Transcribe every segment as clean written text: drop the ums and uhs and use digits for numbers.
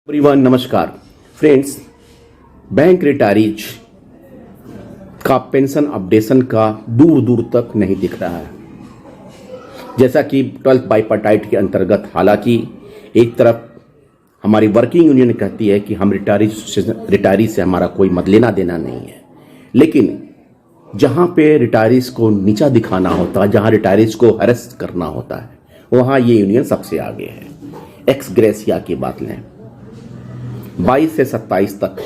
Everyone नमस्कार friends. Bank retirees का pension updation का दूर दूर तक नहीं दिख रहा है। जैसा कि 12th बाइपार्टाइट के अंतर्गत हालांकि एक तरफ हमारी वर्किंग यूनियन कहती है कि हम रिटायरी से हमारा कोई मत लेना देना नहीं है, लेकिन जहां पे रिटायरीज को नीचा दिखाना होता है, जहां रिटायरीज को हरेस करना होता है, वहां ये यूनियन सबसे आगे है। एक्स ग्रेसिया की बात लें, 22 से 27 तक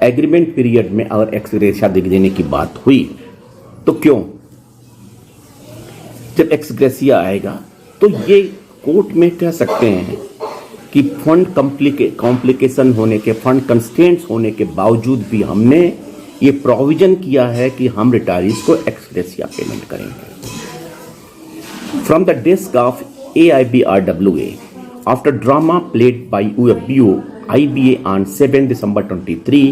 एग्रीमेंट पीरियड में अगर एक्स ग्रेसिया देने की बात हुई तो क्यों, जब एक्स ग्रेसिया आएगा तो ये कोर्ट में कह सकते हैं कि फंड कॉम्प्लिकेशन होने के, फंड कंस्ट्रेंट्स होने के बावजूद भी हमने ये प्रोविजन किया है कि हम रिटायरीज को एक्स ग्रेसिया पेमेंट करेंगे। From the desk of AIBRWA, after drama played by UFBU IBA on 7 December 23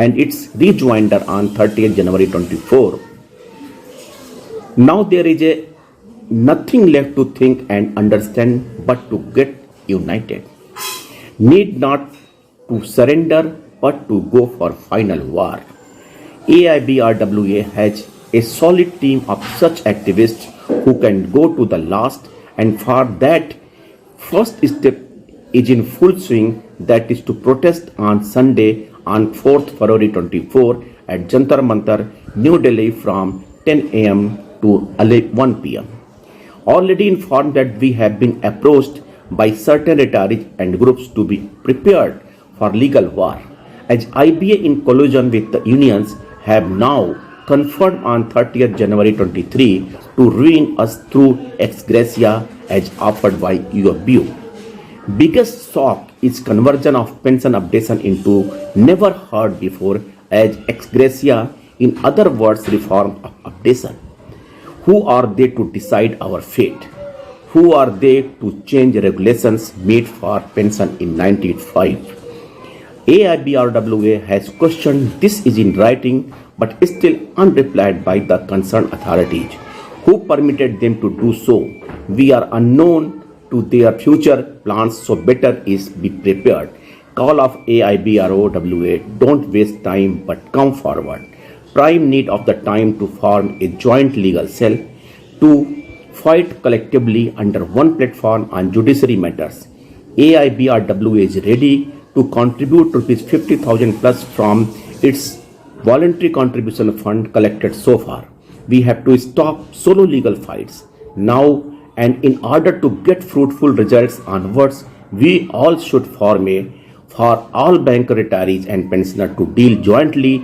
and its rejoinder on 30th January 24, now there is nothing left to think and understand but to get united. Need not to surrender but to go for final war. AIBRWA has a solid team of such activists who can go to the last, and for that first step is in full swing, that is to protest on Sunday on 4th February 24 at Jantar Mantar, New Delhi from 10 a.m. to 1 p.m. Already informed that we have been approached by certain retirees and groups to be prepared for legal war, as IBA in collusion with the unions have now confirmed on 30th January 23 to ruin us through ex gratia as offered by UFBU. Biggest shock is conversion of pension updation into never heard before as ex gratia, in other words reform of updation. Who are they to decide our fate? Who are they to change regulations made for pension in 1985? AIBRWA has questioned this is in writing but still unreplied by the concerned authorities. Who permitted them to do so? We are unknown to their future plans, so better is be prepared. Call of AIBROWA, don't waste time but come forward. Prime need of the time to form a joint legal cell to fight collectively under one platform on judiciary matters. AIBRWA is ready to contribute rupees 50,000 plus from its voluntary contribution fund collected so far. We have to stop solo legal fights now, and in order to get fruitful results onwards, we all should form for all bank retirees and pensioners to deal jointly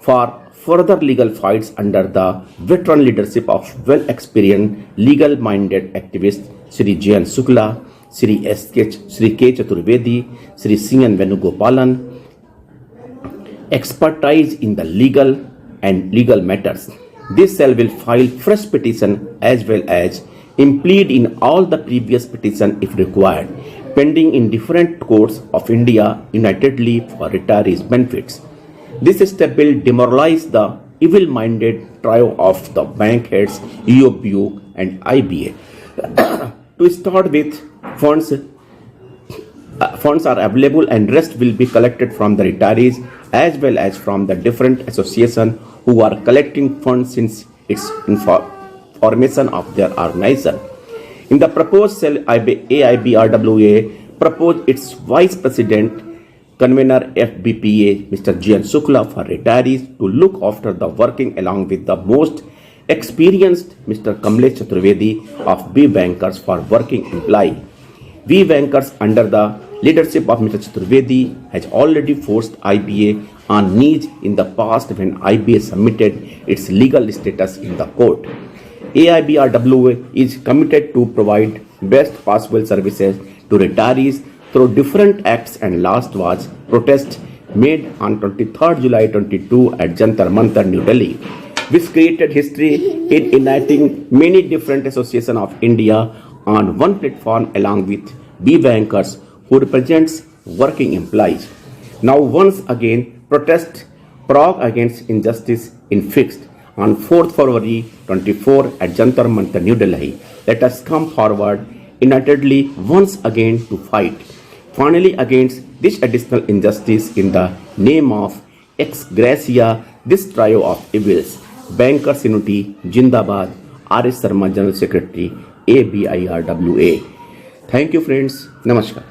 for further legal fights under the veteran leadership of well-experienced, legal-minded activists Sri J.N. Shukla, Sri K. Chaturvedi, Sri Singh Venugopalan, expertise in the legal and legal matters. This cell will file fresh petition as well as implead in all the previous petition if required, pending in different courts of India unitedly for retirees' benefits. This step will demoralize the evil-minded trio of the bank heads, UOBU and IBA. To start with, funds are available and rest will be collected from the retirees as well as from the different associations who are collecting funds since its formation of their organization. In the proposed cell, AIBRWA proposed its Vice President, Convener FBPA, Mr. J.N. Shukla for retirees to look after the working along with the most experienced Mr. Kamlesh Chaturvedi of B Bankers for working employee. B Bankers under the leadership of Mr. Chaturvedi has already forced IBA on knees in the past when IBA submitted its legal status in the court. AIBRWA is committed to provide best possible services to retirees through different acts, and last was protest made on 23rd July 22 at Jantar Mantar, New Delhi, which created history in uniting many different associations of India on one platform along with B Bankers who represents working employees. Now once again protest prog against injustice in fixed on 4th February 24 at Jantar Mantar, New Delhi. Let us come forward unitedly once again to fight Finally, against this additional injustice in the name of ex gratia, this trio of evils, Bankers Unity, Jindabad, R.S. Sharma, General Secretary, ABIRWA. Thank you, friends. Namaskar.